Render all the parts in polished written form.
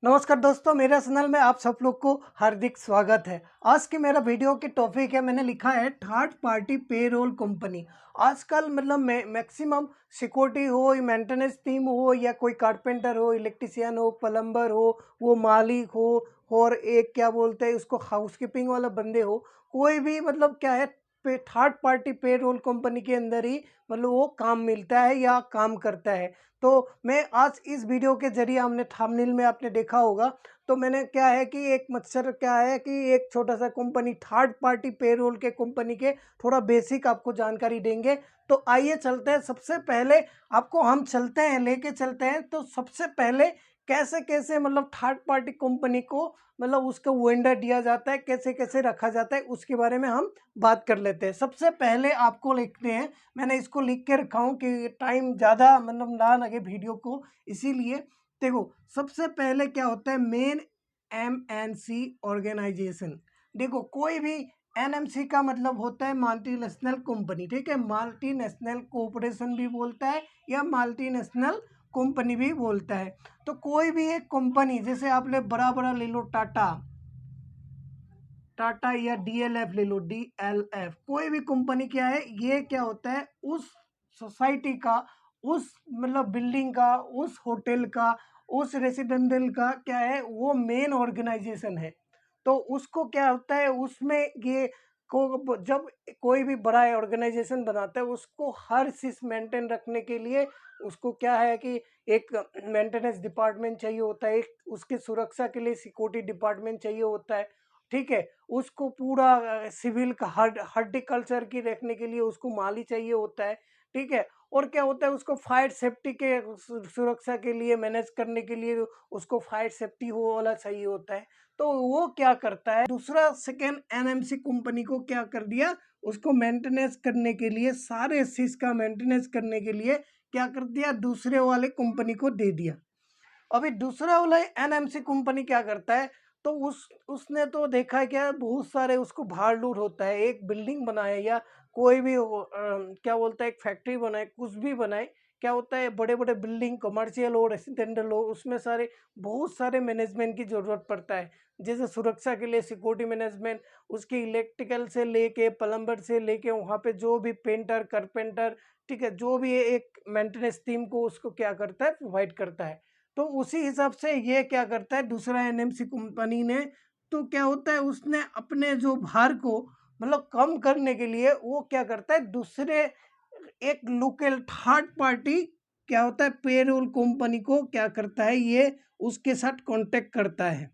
नमस्कार दोस्तों, मेरे चैनल में आप सब लोग को हार्दिक स्वागत है। आज की मेरा वीडियो की टॉपिक है, मैंने लिखा है थर्ड पार्टी पेरोल कंपनी। आजकल मतलब मैक्सिमम सिक्योरिटी हो, मेंटेनेंस टीम हो, या कोई कारपेंटर हो, इलेक्ट्रिशियन हो, प्लम्बर हो, वो मालिक हो, और एक क्या बोलते हैं उसको हाउसकीपिंग वाला बंदे हो, कोई भी मतलब क्या है थर्ड पार्टी पेरोल कंपनी के अंदर ही मतलब वो काम मिलता है या काम करता है। तो मैं आज इस वीडियो के जरिए, हमने थंबनेल में आपने देखा होगा, तो मैंने क्या है कि एक मत्सर क्या है कि एक छोटा सा कंपनी थर्ड पार्टी पेरोल के कंपनी के थोड़ा बेसिक आपको जानकारी देंगे। तो आइए चलते हैं। सबसे पहले आपको हम चलते हैं, लेके चलते हैं। तो सबसे पहले कैसे कैसे मतलब थर्ड पार्टी कंपनी को मतलब उसका वेंडर दिया जाता है, कैसे कैसे रखा जाता है, उसके बारे में हम बात कर लेते हैं। सबसे पहले आपको लिखते हैं, मैंने इसको लिख के रखा हूँ कि टाइम ज़्यादा मतलब ना लगे वीडियो को, इसीलिए। देखो, सबसे पहले क्या होता है, मेन एमएनसी ऑर्गेनाइजेशन। देखो, कोई भी एनएमसी का मतलब होता है मल्टीनेशनल कंपनी, ठीक है। मल्टीनेशनल कॉरपोरेशन भी बोलता है या मल्टीनेशनल कंपनी भी बोलता है। तो कोई भी एक कंपनी, जैसे आप ले बड़ा बड़ा ले लो, टाटा टाटा या डीएलएफ ले लो, डीएलएफ, कोई भी कंपनी क्या है, ये क्या होता है उस सोसाइटी का, उस मतलब बिल्डिंग का, उस होटल का, उस रेसिडेंशियल का क्या है, वो मेन ऑर्गेनाइजेशन है। तो उसको क्या होता है उसमें ये को जब कोई भी बड़ा ऑर्गेनाइजेशन बनाता है, उसको हर चीज मेंटेन रखने के लिए उसको क्या है कि एक मेंटेनेंस डिपार्टमेंट चाहिए होता है, एक उसकी सुरक्षा के लिए सिक्योरिटी डिपार्टमेंट चाहिए होता है, ठीक है। उसको पूरा सिविल का हॉर्टिकल्चर की रखने के लिए उसको माली चाहिए होता है, ठीक है। और क्या होता है, उसको फायर सेफ्टी के सुरक्षा के लिए मैनेज करने के लिए उसको फायर सेफ्टी हो वाला चाहिए होता है। तो वो क्या करता है, दूसरा सेकेंड एनएमसी कंपनी को क्या कर दिया, उसको मेंटेनेंस करने के लिए, सारे चीज का मेंटेनेंस करने के लिए क्या कर दिया, दूसरे वाले कंपनी को दे दिया। अभी दूसरा वाला एनएमसी कंपनी क्या करता है, तो उसने तो देखा है क्या, बहुत सारे उसको भाड़ लूट होता है, एक बिल्डिंग बनाए या कोई भी क्या बोलता है एक फैक्ट्री बनाए, कुछ भी बनाए, क्या होता है बड़े बड़े बिल्डिंग, कमर्शियल हो, रेसिडेंशियल हो, उसमें सारे बहुत सारे मैनेजमेंट की जरूरत पड़ता है। जैसे सुरक्षा के लिए सिक्योरिटी मैनेजमेंट, उसकी इलेक्ट्रिकल से लेके प्लम्बर से लेके वहाँ पे जो भी पेंटर, कारपेंटर, ठीक है, जो भी एक मेंटेनेंस टीम को उसको क्या करता है, प्रोवाइड करता है। तो उसी हिसाब से ये क्या करता है दूसरा एनएमसी कंपनी ने, तो क्या होता है उसने अपने जो भार को मतलब कम करने के लिए वो क्या करता है, दूसरे एक लोकल थर्ड पार्टी क्या होता है पेरोल कंपनी को क्या करता है, ये उसके साथ कांटेक्ट करता है।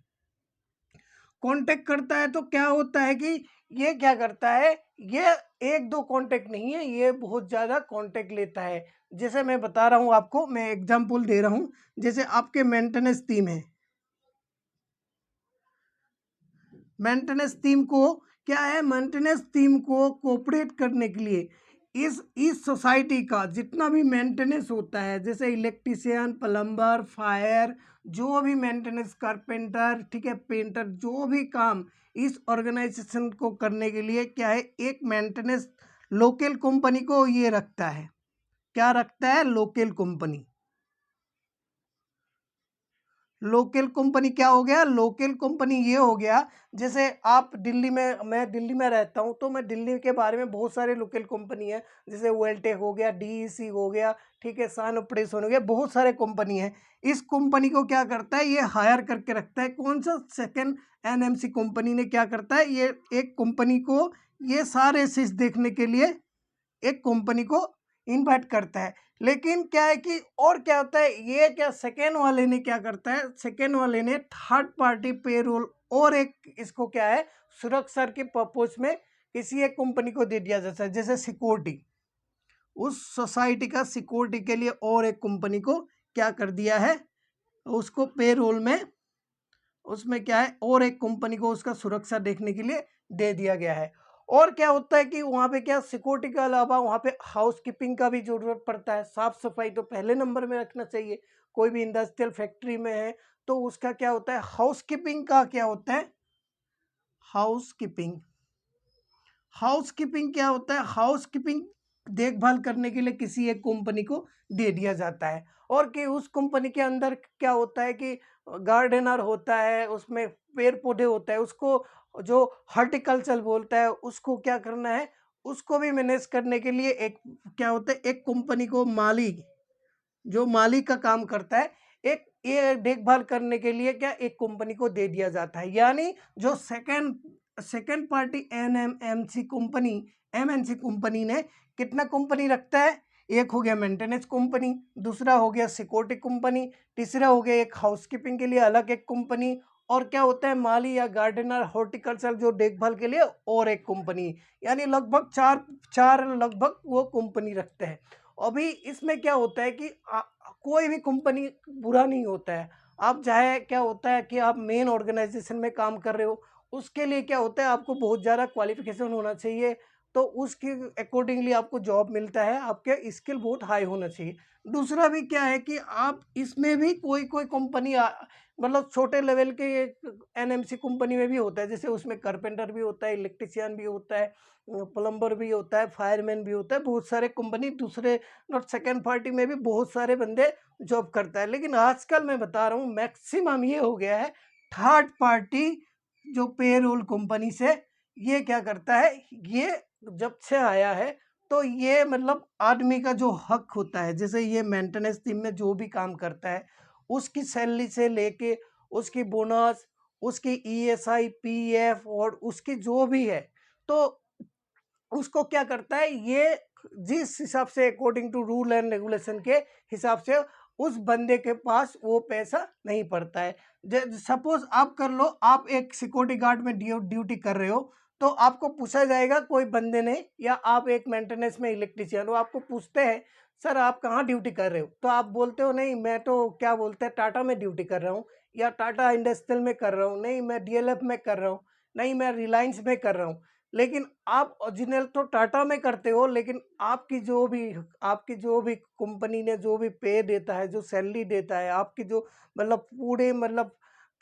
कांटेक्ट करता है तो क्या होता है कि ये क्या करता है, ये एक दो कांटेक्ट नहीं है, ये बहुत ज़्यादा कांटेक्ट लेता है। जैसे मैं बता रहा हूँ आपको, मैं एग्जांपल दे रहा हूँ। जैसे आपके मेंटेनेंस टीम है, मेंटेनेंस टीम को क्या है, मेंटेनेंस टीम को कोऑपरेट करने के लिए इस सोसाइटी का जितना भी मेंटेनेंस होता है, जैसे इलेक्ट्रिशियन, प्लम्बर, फायर, जो भी मेंटेनेंस, कारपेंटर, ठीक है, पेंटर, जो भी काम इस ऑर्गेनाइजेशन को करने के लिए क्या है, एक मेंटेनेंस लोकल कंपनी को ये रखता है। क्या रखता है, लोकल कंपनी। लोकल कंपनी क्या हो गया, लोकल कंपनी ये हो गया, जैसे आप दिल्ली में, मैं दिल्ली में रहता हूँ, तो मैं दिल्ली के बारे में बहुत सारे लोकल कंपनी है, जैसे वेल्टेक हो गया, डीईसी हो गया, ठीक है, सान ऑपरेशन हो गया, बहुत सारे कंपनी है। इस कंपनी को क्या करता है, ये हायर करके रखता है। कौन सा, सेकेंड एनएमसी कंपनी ने क्या करता है, ये एक कंपनी को ये सारे चीज देखने के लिए एक कंपनी को इनवाइट करता है। लेकिन क्या है कि और क्या होता है, ये क्या सेकेंड वाले ने क्या करता है, सेकेंड वाले ने थर्ड पार्टी पेरोल और एक इसको क्या है सुरक्षा के पर्पज में किसी एक कंपनी को दे दिया जाता है। जैसे सिक्योरिटी, उस सोसाइटी का सिक्योरिटी के लिए और एक कंपनी को क्या कर दिया है, उसको पेरोल में, उसमें क्या है और एक कंपनी को उसका सुरक्षा देखने के लिए दे दिया गया है। और क्या होता है कि वहाँ पे क्या सिक्योरिटी के अलावा वहाँ पे हाउस कीपिंग का भी जरूरत पड़ता है। साफ सफाई तो पहले नंबर में रखना चाहिए। कोई भी इंडस्ट्रियल फैक्ट्री में है तो उसका क्या होता है, हाउस कीपिंग का क्या होता है, हाउस कीपिंग। हाउस कीपिंग क्या होता है, हाउस कीपिंग देखभाल करने के लिए किसी एक कंपनी को दे दिया जाता है, और कि उस कंपनी के अंदर क्या होता है कि गार्डनर होता है, उसमें पेड़ पौधे होता है, उसको जो हॉर्टिकल्चर बोलता है उसको क्या करना है, उसको भी मैनेज करने के लिए एक क्या होता है, एक कंपनी को माली, जो माली का काम करता है, एक ये देखभाल करने के लिए क्या एक कंपनी को दे दिया जाता है। यानी जो second second party MNC company ने कितना कंपनी रखता है, एक हो गया मेंटेनेंस कंपनी, दूसरा हो गया सिक्योरिटी कंपनी, तीसरा हो गया एक हाउसकीपिंग के लिए अलग एक कंपनी, और क्या होता है माली या गार्डनर हॉर्टिकल्चर जो देखभाल के लिए और एक कंपनी। यानी लगभग चार चार लगभग वो कंपनी रखते हैं। अभी इसमें क्या होता है कि कोई भी कंपनी बुरा नहीं होता है। आप चाहे क्या होता है कि आप मेन ऑर्गेनाइजेशन में काम कर रहे हो, उसके लिए क्या होता है आपको बहुत ज़्यादा क्वालिफिकेशन होना चाहिए, तो उसके अकॉर्डिंगली आपको जॉब मिलता है, आपके स्किल बहुत हाई होना चाहिए। दूसरा भी क्या है कि आप इसमें भी कोई कोई कंपनी मतलब छोटे लेवल के एनएमसी कंपनी में भी होता है, जैसे उसमें कारपेंटर भी होता है, इलेक्ट्रिशियन भी होता है, प्लम्बर भी होता है, फायरमैन भी होता है, बहुत सारे कंपनी दूसरे नॉट सेकेंड पार्टी में भी बहुत सारे बंदे जॉब करता है। लेकिन आजकल मैं बता रहा हूँ मैक्सिमम ये हो गया है थर्ड पार्टी जो पेरोल कंपनी से ये क्या करता है, ये जब से आया है तो ये मतलब आदमी का जो हक होता है, जैसे ये मेंटेनेंस टीम में जो भी काम करता है उसकी सैलरी से लेके उसकी बोनस, उसकी ईएसआई पीएफ और उसकी जो भी है, तो उसको क्या करता है ये जिस हिसाब से according to rule and regulation के हिसाब से उस बंदे के पास वो पैसा नहीं पड़ता है। सपोज आप कर लो, आप एक सिक्योरिटी गार्ड में ड्यूटी कर रहे हो, तो आपको पूछा जाएगा कोई बंदे ने, या आप एक मेंटेनेंस में इलेक्ट्रिशियन हो, आपको पूछते हैं सर आप कहाँ ड्यूटी कर रहे हो, तो आप बोलते हो नहीं मैं तो क्या बोलते हैं टाटा में ड्यूटी कर रहा हूँ, या टाटा इंडस्ट्रियल में कर रहा हूँ, नहीं मैं डीएलएफ में कर रहा हूँ, नहीं मैं रिलायंस में कर रहा हूँ। लेकिन आप ओरिजिनल तो टाटा में करते हो, लेकिन आपकी जो भी कंपनी ने जो भी पे देता है, जो सैलरी देता है, आपकी जो मतलब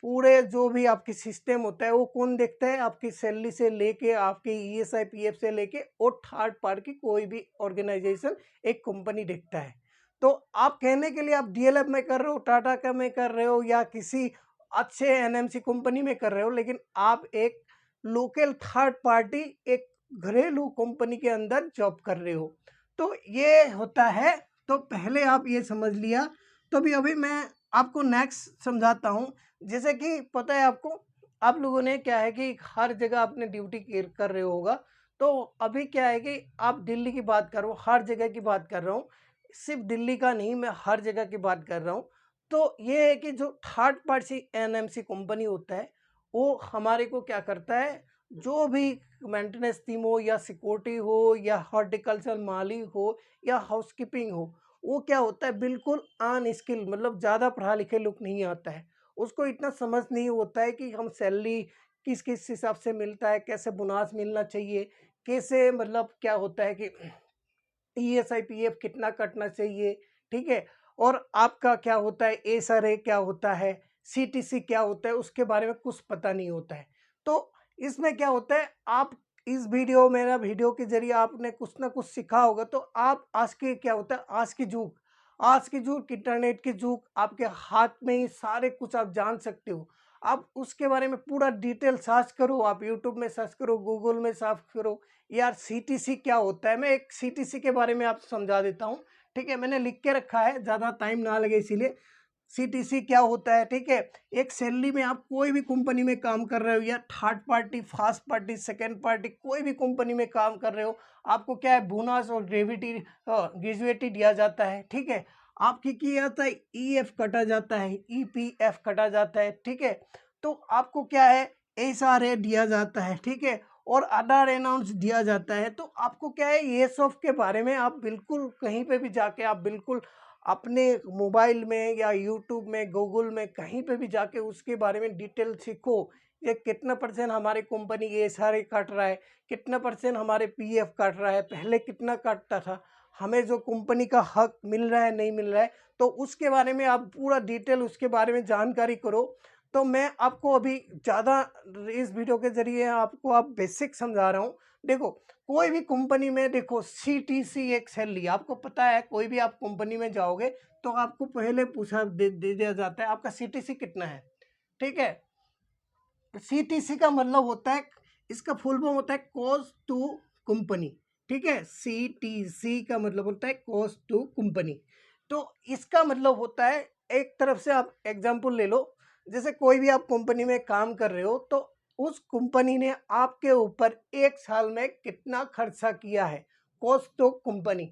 पूरे जो भी आपकी सिस्टम होता है वो कौन देखता है, आपकी सैलरी से लेके आपके ईएसआई पीएफ से लेके और थर्ड पार्टी की कोई भी ऑर्गेनाइजेशन एक कंपनी देखता है। तो आप कहने के लिए आप डीएलएफ में कर रहे हो, टाटा का में कर रहे हो, या किसी अच्छे एनएमसी कंपनी में कर रहे हो, लेकिन आप एक लोकल थर्ड पार्टी एक घरेलू कंपनी के अंदर जॉब कर रहे हो, तो ये होता है। तो पहले आप ये समझ लिया, तो अभी मैं आपको नेक्स्ट समझाता हूँ। जैसे कि पता है आपको, आप लोगों ने क्या है कि हर जगह अपने ड्यूटी कर रहे होगा, तो अभी क्या है कि आप दिल्ली की बात कर रहा हूँ, हर जगह की बात कर रहा हूँ, सिर्फ दिल्ली का नहीं मैं हर जगह की बात कर रहा हूँ। तो ये है कि जो थर्ड पार्टी एनएमसी कंपनी होता है वो हमारे को क्या करता है, जो भी मेंटेनेंस टीम हो या सिक्योरिटी हो या हॉर्टिकल्चर माली हो या हाउसकीपिंग हो, वो क्या होता है बिल्कुल अनस्किल, मतलब ज़्यादा पढ़ा लिखे लोग नहीं आता है, उसको इतना समझ नहीं होता है कि हम सैलरी किस किस हिसाब से मिलता है, कैसे बोनस मिलना चाहिए, कैसे मतलब क्या होता है कि ईएसआई पीएफ कितना कटना चाहिए, ठीक है, और आपका क्या होता है एसआरए क्या होता है, सीटीसी क्या होता है, उसके बारे में कुछ पता नहीं होता है। तो इसमें क्या होता है, आप इस मेरा वीडियो के जरिए आपने कुछ ना कुछ सीखा होगा, तो आप आज के क्या होता है आज की जुग इंटरनेट की जुग आपके हाथ में ही सारे कुछ आप जान सकते हो। आप उसके बारे में पूरा डिटेल सर्च करो, आप यूट्यूब में सर्च करो, गूगल में सर्च करो, यार सीटीसी क्या होता है। मैं एक सीटीसी के बारे में आपको समझा देता हूँ, ठीक है, मैंने लिख के रखा है ज़्यादा टाइम ना लगे इसीलिए। सीटीसी क्या होता है, ठीक है, एक सैलरी में आप कोई भी कंपनी में काम कर रहे हो या third party first party second party कोई भी कंपनी में काम कर रहे हो, आपको क्या है बोनस और ग्रेजुएटी दिया जाता है, ठीक है, आपकी किया जाता है ईएफ कटा जाता है, ईपीएफ कटा जाता है, ठीक है, तो आपको क्या है एसआरए दिया जाता है, ठीक है, और अदर अनाउंस दिया जाता है। तो आपको क्या है ये सब के बारे में आप बिल्कुल कहीं पे भी जाके आप बिल्कुल अपने मोबाइल में या यूट्यूब में गूगल में कहीं पे भी जाके उसके बारे में डिटेल सीखो। ये कितना परसेंट हमारी कंपनी ये सारे काट रहा है, कितना परसेंट हमारे पीएफ काट रहा है, पहले कितना काटता था, हमें जो कंपनी का हक मिल रहा है नहीं मिल रहा है, तो उसके बारे में आप पूरा डिटेल उसके बारे में जानकारी करो। तो मैं आपको अभी ज़्यादा इस वीडियो के ज़रिए आपको आप बेसिक समझा रहा हूँ, देखो कोई भी कंपनी में देखो सीटीसी एक सैलरी, आपको पता है कोई भी आप कंपनी में जाओगे तो आपको पहले पूछा दे दिया जाता है आपका सीटीसी कितना है, ठीक है। सीटीसी का मतलब होता है, इसका फुल फॉर्म होता है कॉस्ट टू कंपनी, ठीक है। सीटीसी का मतलब होता है कॉस्ट टू कंपनी। तो इसका मतलब होता है, एक तरफ से आप एग्जांपल ले लो, जैसे कोई भी आप कंपनी में काम कर रहे हो तो उस कंपनी ने आपके ऊपर एक साल में कितना खर्चा किया है, कॉस्ट टू कंपनी,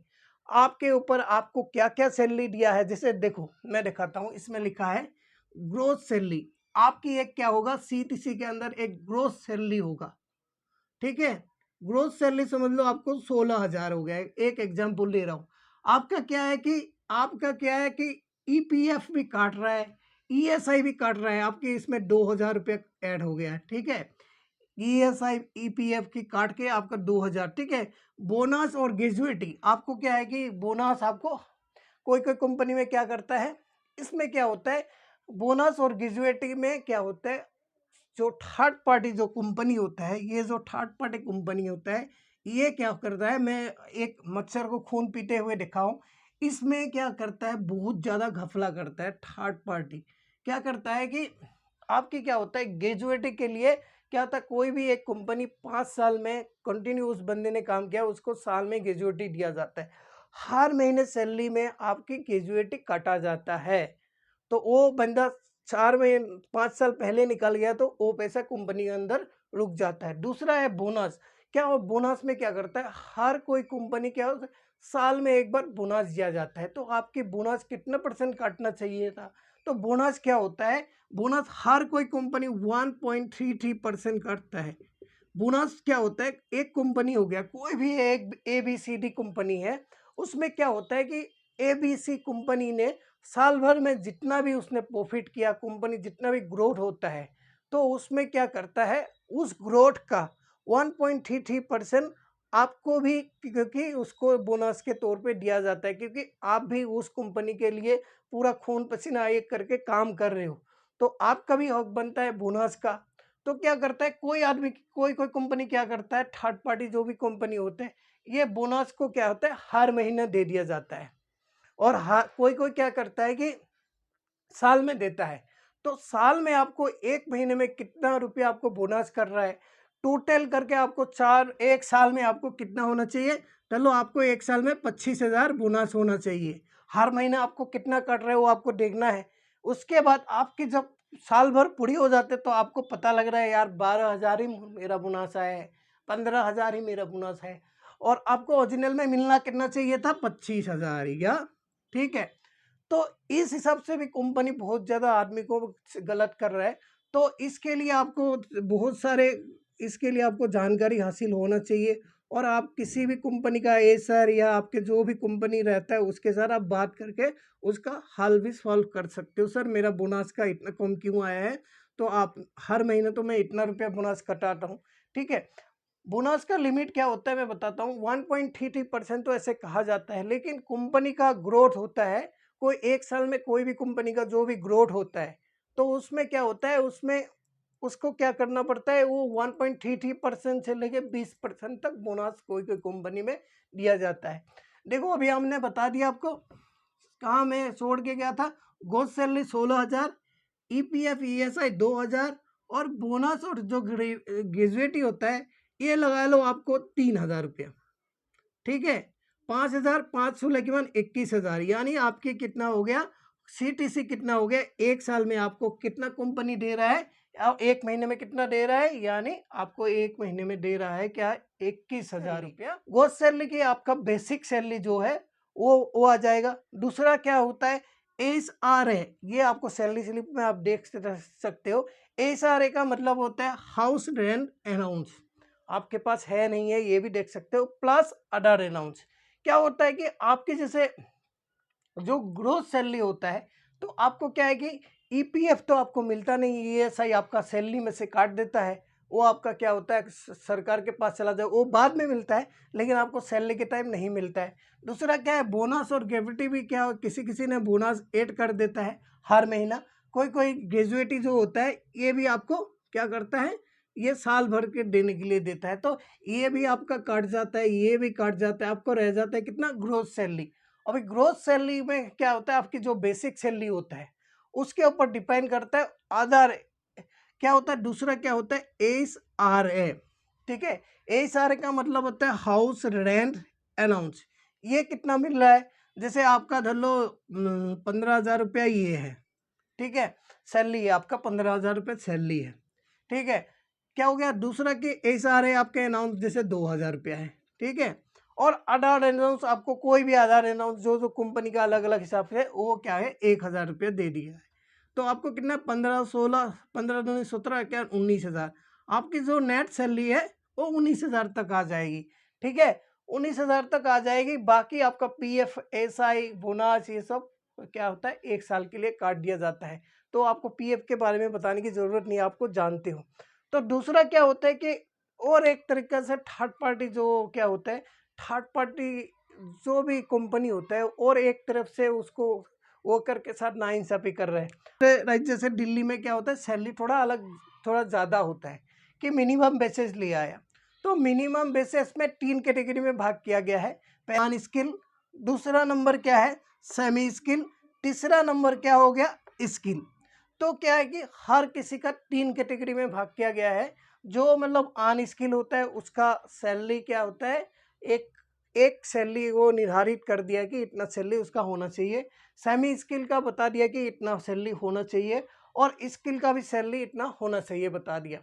आपके ऊपर आपको क्या क्या सैलरी दिया है। जैसे देखो मैं दिखाता हूँ, इसमें लिखा है ग्रोथ सैलरी, आपकी एक क्या होगा सीटीसी के अंदर एक ग्रोथ सैलरी होगा, ठीक है। ग्रोथ सैलरी समझ लो आपको 16,000 हो गया, एक एग्जांपल ले रहा हूँ। आपका क्या है कि ईपीएफ भी काट रहा है, ईएसआई भी काट रहा है, आपके इसमें 2,000 रुपये ऐड हो गया है, ठीक है। ईएसआई ईपीएफ की काट के आपका 2,000, ठीक है। बोनस और ग्रेजुएटी, आपको क्या है कि बोनस आपको कोई कोई कंपनी में क्या करता है, इसमें क्या होता है बोनस और ग्रेजुएटी में क्या होता है, जो थर्ड पार्टी जो कंपनी होता है, ये जो थर्ड पार्टी कंपनी होता है ये क्या करता है, मैं एक मच्छर को खून पीते हुए दिखाऊं, इसमें क्या करता है बहुत ज़्यादा घपला करता है थर्ड पार्टी। क्या करता है कि आपकी क्या होता है ग्रेजुएटी के लिए क्या होता है, कोई भी एक कंपनी 5 साल में कंटिन्यू उस बंदे ने काम किया उसको साल में ग्रेजुएटी दिया जाता है, हर महीने सैलरी में आपकी ग्रेजुएटी काटा जाता है। तो वो बंदा 4 महीने 5 साल पहले निकल गया तो वो पैसा कंपनी के अंदर रुक जाता है। दूसरा है बोनस, क्या वो बोनस में क्या करता है, हर कोई कंपनी क्या होता है साल में एक बार बोनस दिया जाता है, तो आपकी बोनस कितना परसेंट काटना चाहिए था, तो बोनस क्या होता है, बोनस हर कोई कंपनी 1.33% काटता है। बोनस क्या होता है, एक कंपनी हो गया कोई भी एक एबीसीडी कंपनी है, उसमें क्या होता है कि एबीसी कंपनी ने साल भर में जितना भी उसने प्रॉफिट किया, कंपनी जितना भी ग्रोथ होता है तो उसमें क्या करता है उस ग्रोथ का 1.33% आपको भी, क्योंकि उसको बोनस के तौर पे दिया जाता है, क्योंकि आप भी उस कंपनी के लिए पूरा खून पसीना एक करके काम कर रहे हो, तो आपका भी हक बनता है बोनस का। तो क्या करता है कोई आदमी, कोई कोई कंपनी क्या करता है, थर्ड पार्टी जो भी कंपनी होते हैं ये बोनस को क्या होता है हर महीने दे दिया जाता है, और कोई कोई क्या करता है कि साल में देता है। तो साल में आपको एक महीने में कितना रुपया आपको बोनस कर रहा है, टोटल करके आपको एक साल में आपको कितना होना चाहिए, चलो आपको एक साल में 25,000 बोनस होना चाहिए, हर महीने आपको कितना कट रहा है वो आपको देखना है। उसके बाद आपकी जब साल भर पूरी हो जाते तो आपको पता लग रहा है यार 12,000 ही मेरा बोनस आया है, 15,000 ही मेरा बोनस है, और आपको ओरिजिनल में मिलना कितना चाहिए था 25,000 या, ठीक है। तो इस हिसाब से भी कंपनी बहुत ज़्यादा आदमी को गलत कर रहा है। तो इसके लिए आपको बहुत सारे, इसके लिए आपको जानकारी हासिल होना चाहिए, और आप किसी भी कंपनी का एचआर या आपके जो भी कंपनी रहता है उसके साथ आप बात करके उसका हल भी सॉल्व कर सकते हो। सर मेरा बोनस का इतना कम क्यों आया है, तो आप हर महीने तो मैं इतना रुपया बोनस कटाता हूँ, ठीक है। बोनस का लिमिट क्या होता है मैं बताता हूँ, 1.33% तो ऐसे कहा जाता है, लेकिन कंपनी का ग्रोथ होता है, कोई एक साल में कोई भी कंपनी का जो भी ग्रोथ होता है तो उसमें क्या होता है, उसमें उसको क्या करना पड़ता है, वो 1.33% से लेके 20% तक बोनस कोई कोई कंपनी में दिया जाता है। देखो अभी हमने बता दिया आपको, कहाँ मैं छोड़ के गया था, ग्रोस सैलरी 16,000, ईपीएफ ईएसआई 2,000, और बोनस और जो ग्रेजुएटी होता है ये लगा लो आपको 3,000 रुपया, ठीक है। 5,000 5 की मान 21,000, यानी आपके कितना हो गया, सीटीसी कितना हो गया, एक साल में आपको कितना कंपनी दे रहा है, और एक महीने में कितना दे रहा है, यानी आपको एक महीने में दे रहा है क्या 21,000 रुपया। ग्रोस सैलरी की आपका बेसिक सैलरी जो है वो आ जाएगा। दूसरा क्या होता है एस आर ए, ये आपको सैलरी स्लिप में आप देख सकते हो। एस आर ए का मतलब होता है हाउस रेंट अलाउंस, आपके पास है नहीं है ये भी देख सकते हो, प्लस अदर अलाउंस। क्या होता है कि आपके जैसे जो ग्रोस सैलरी होता है तो आपको क्या है कि ईपीएफ तो आपको मिलता नहीं, ईएसआई आपका सैलरी में से काट देता है, वो आपका क्या होता है सरकार के पास चला जाए, वो बाद में मिलता है लेकिन आपको सैलरी के टाइम नहीं मिलता है। दूसरा क्या है बोनस और ग्रेविटी भी क्या किसी किसी ने बोनस ऐड कर देता है हर महीना, कोई कोई ग्रेजुएटी जो होता है ये भी आपको क्या करता है ये साल भर के देने के लिए देता है। तो ये भी आपका कट जाता है, ये भी कट जाता है, आपको रह जाता है कितना, ग्रोस सैलरी। अभी ग्रोस सैलरी में क्या होता है, आपकी जो बेसिक सैलरी होता है उसके ऊपर डिपेंड करता है आधार क्या होता है, दूसरा क्या होता है, एसआरए। ठीक है, एसआरए का मतलब होता है हाउस रेंट अलाउंस। ये कितना मिल रहा है, जैसे आपका धर लो 15,000 रुपया ये है, ठीक है, सैलरी है आपका, 15,000 रुपये सैलरी है, ठीक है। क्या हो गया, दूसरा कि एसआरए आपके अनाउंस जैसे 2,000 रुपया है, ठीक है। और आधार अनाउंस आपको कोई भी आधार अनाउंस जो जो कंपनी का अलग अलग हिसाब से वो क्या है, 1,000 रुपये दे दिया है। तो आपको कितना, 15 16 15 दूनी 17 क्या 19,000, आपकी जो नेट सैलरी है वो 19,000 तक आ जाएगी, ठीक है, 19,000 तक आ जाएगी। बाकी आपका पीएफ, एसआई, बोनस, ये सब क्या होता है, 1 साल के लिए काट दिया जाता है। तो आपको पीएफ के बारे में बताने की जरूरत नहीं, आपको जानते हो। तो दूसरा क्या होता है कि और एक तरीके से थर्ड पार्टी जो क्या होता है, थर्ड पार्टी जो भी कंपनी होता है और एक तरफ से उसको वर्कर के साथ नाइंसाफी कर रहे हैं। जैसे दिल्ली में क्या होता है, सैलरी थोड़ा अलग, थोड़ा ज़्यादा होता है कि मिनिमम बेसिस लिया आया। तो मिनिमम बेसिस में 3 कैटेगरी में भाग किया गया है। पहला स्किल, दूसरा नंबर क्या है, सेमी स्किल, तीसरा नंबर क्या हो गया, स्किल। तो क्या है कि हर किसी का 3 कैटेगरी में भाग किया गया है। जो मतलब अनस्किल होता है उसका सैलरी क्या होता है, एक एक सैलरी वो निर्धारित कर दिया कि इतना सैलरी उसका होना चाहिए। सेमी स्किल का बता दिया कि इतना सैलरी होना चाहिए, और स्किल का भी सैलरी इतना होना चाहिए बता दिया।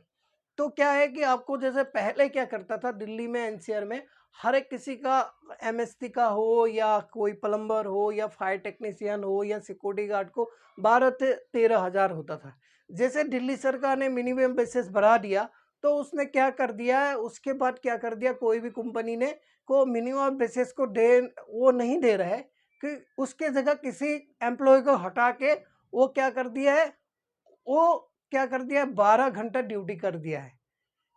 तो क्या है कि आपको जैसे पहले क्या करता था दिल्ली में, एनसीआर में, हर एक किसी का एमएससी का हो या कोई प्लम्बर हो या फायर टेक्नीशियन हो या सिक्योरिटी गार्ड को 12 से 13,000 होता था। जैसे दिल्ली सरकार ने मिनिमम बेसिस बढ़ा दिया, तो उसने क्या कर दिया है, उसके बाद क्या कर दिया, कोई भी कंपनी ने को मिनिमम बेसिस को दे वो नहीं दे रहा है, कि उसके जगह किसी एम्प्लॉय को हटा के वो क्या कर दिया है, वो क्या कर दिया है, 12 घंटा ड्यूटी कर दिया है।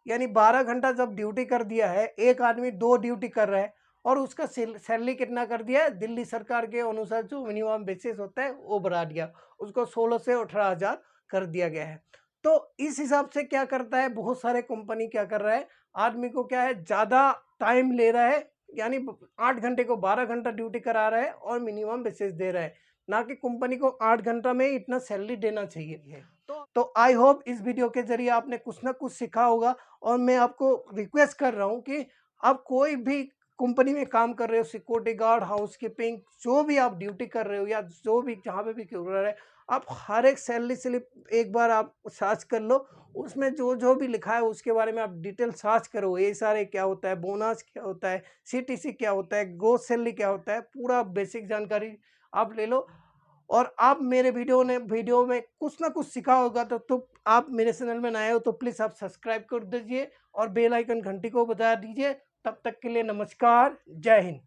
यानी 12 घंटा जब ड्यूटी कर दिया है, एक आदमी 2 ड्यूटी कर रहा है, और उसका सैलरी कितना कर दिया है, दिल्ली सरकार के अनुसार जो मिनिमम बेसिस होता है वो बढ़ा दिया, उसको 16 से 18,000 कर दिया गया है। तो इस हिसाब से क्या करता है, बहुत सारे कंपनी क्या कर रहा है, आदमी को क्या है, ज़्यादा टाइम ले रहा है, यानी 8 घंटे को 12 घंटा ड्यूटी करा रहा है और मिनिमम बेसिस दे रहा है, ना कि कंपनी को 8 घंटा में इतना सैलरी देना चाहिए। तो आई होप इस वीडियो के जरिए आपने कुछ ना कुछ सीखा होगा। और मैं आपको रिक्वेस्ट कर रहा हूँ कि आप कोई भी कंपनी में काम कर रहे हो, सिक्योरिटी गार्ड, हाउस कीपिंग, जो भी आप ड्यूटी कर रहे हो या जो भी जहाँ पे भी कर रहे हैं, आप हर एक सैलरी स्लिप एक बार आप सर्च कर लो, उसमें जो जो भी लिखा है उसके बारे में आप डिटेल सर्च करो। ये सारे क्या होता है, बोनस क्या होता है, सीटीसी क्या होता है, ग्रोस सैलरी क्या होता है, पूरा बेसिक जानकारी आप ले लो। और आप मेरे वीडियो में कुछ ना कुछ सीखा होगा, तो आप मेरे चैनल में नए हो तो प्लीज़ आप सब्सक्राइब कर दीजिए और बेल आइकन घंटी को बजा दीजिए। तब तक के लिए नमस्कार, जय हिंद।